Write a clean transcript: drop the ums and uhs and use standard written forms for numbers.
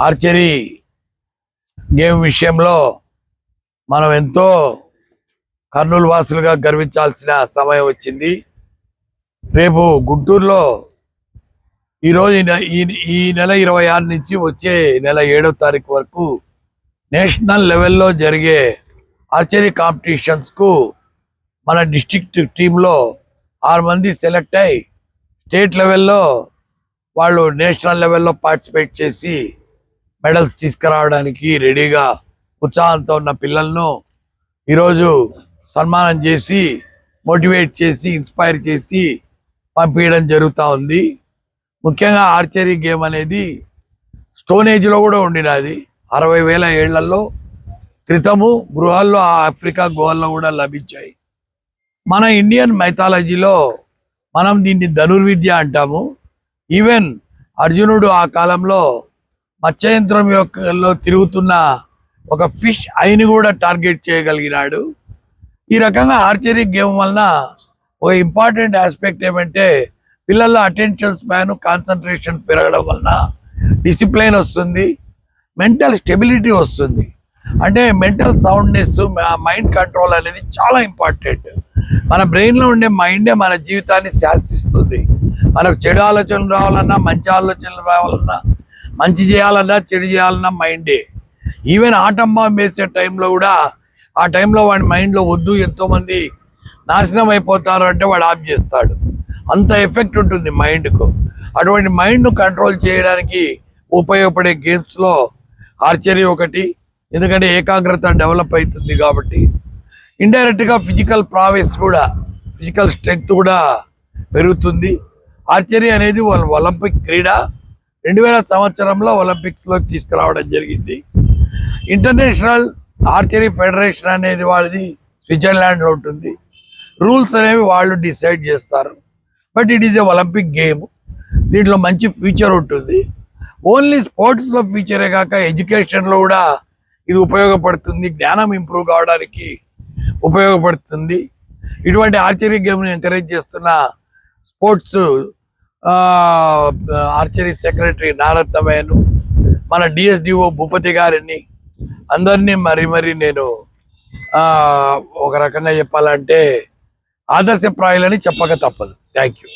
Archery game విషయంలో మనం ఎంతో కర్నూలు వాసులుగా గర్వించాల్సిన సమయం వచ్చింది. రేపు గుంటూరులో ఈరోజు ఈ నెల 26 నుంచి వచ్చే నెల 7వ తారీఖు వరకు నేషనల్ లెవెల్లో జరిగే ఆర్చరీ కాంపిటీషన్స్కు మన డిస్ట్రిక్ట్ టీంలో 6 మంది సెలెక్ట్ అయ్యి స్టేట్ లెవెల్లో వాళ్ళు నేషనల్ లెవెల్లో పార్టిసిపేట్ చేసి మెడల్స్ తీసుకురావడానికి రెడీగా ఉత్సాహంతో ఉన్న పిల్లలను ఈరోజు సన్మానం చేసి మోటివేట్ చేసి ఇన్స్పైర్ చేసి పంపించడం జరుగుతూ ఉంది. ముఖ్యంగా ఆర్చరీ గేమ్ అనేది స్టోన్ ఏజ్లో కూడా ఉండినది. 60,000 ఏళ్లలో క్రితము గృహాల్లో ఆఫ్రికా గుహల్లో కూడా లభించాయి. మన ఇండియన్ మైథాలజీలో మనం దీన్ని ధనుర్విద్య అంటాము. ఈవెన్ అర్జునుడు ఆ కాలంలో మత్స్యయంత్రం యొక్కలో తిరుగుతున్న ఒక ఫిష్ ఐని కూడా టార్గెట్ చేయగలిగినాడు. ఈ రకంగా ఆర్చరీ గేమ్ వలన ఒక ఇంపార్టెంట్ ఆస్పెక్ట్ ఏమంటే పిల్లల అటెన్షన్ స్పాన్, కాన్సన్ట్రేషన్ పెరగడం వలన డిసిప్లైన్ వస్తుంది, మెంటల్ స్టెబిలిటీ వస్తుంది. అంటే మెంటల్ సౌండ్నెస్, మైండ్ కంట్రోల్ అనేది చాలా ఇంపార్టెంట్. మన బ్రెయిన్లో ఉండే మైండే మన జీవితాన్ని శాసిస్తుంది. మనకు చెడు ఆలోచనలు రావాలన్నా, మంచి ఆలోచనలు రావాలన్నా, మంచి చేయాలన్నా, చెడు చేయాలన్నా మైండే. ఈవెన్ ఆటం బాంబు వేసే టైంలో కూడా ఆ టైంలో వాడి మైండ్లో వద్దు, ఎంతోమంది నాశనం అయిపోతారు అంటే వాడు ఆఫ్ చేస్తాడు. అంత ఎఫెక్ట్ ఉంటుంది మైండ్కు. అటువంటి మైండ్ను కంట్రోల్ చేయడానికి ఉపయోగపడే గేమ్స్లో ఆర్చరీ ఒకటి. ఎందుకంటే ఏకాగ్రత డెవలప్ అవుతుంది కాబట్టి. ఇండైరెక్ట్గా ఫిజికల్ ప్రావెస్ కూడా, ఫిజికల్ స్ట్రెంగ్త్ కూడా పెరుగుతుంది. ఆర్చరీ అనేది ఒలింపిక్ క్రీడ 2000 సంవత్సరంలో ఒలింపిక్స్లోకి తీసుకురావడం జరిగింది. ఇంటర్నేషనల్ ఆర్చరీ ఫెడరేషన్ అనేది వాళ్ళది స్విట్జర్లాండ్లో ఉంటుంది. రూల్స్ అనేవి వాళ్ళు డిసైడ్ చేస్తారు. But it is a Olympic game. దీంట్లో మంచి ఫ్యూచర్ ఉంటుంది. ఓన్లీ స్పోర్ట్స్లో ఫ్యూచరే కాక ఎడ్యుకేషన్లో కూడా ఇది ఉపయోగపడుతుంది. జ్ఞానం ఇంప్రూవ్ కావడానికి ఉపయోగపడుతుంది. ఇటువంటి ఆర్చరీ గేమ్ని ఎంకరేజ్ చేస్తున్న స్పోర్ట్స్ ఆర్చరీ సెక్రటరీ నారత్తమయ్యను, మన డిఎస్డిఓ భూపతి గారిని, అందరినీ మరి నేను ఒక రకంగా చెప్పాలంటే ఆదర్శప్రాయులని చెప్పక తప్పదు. Thank you.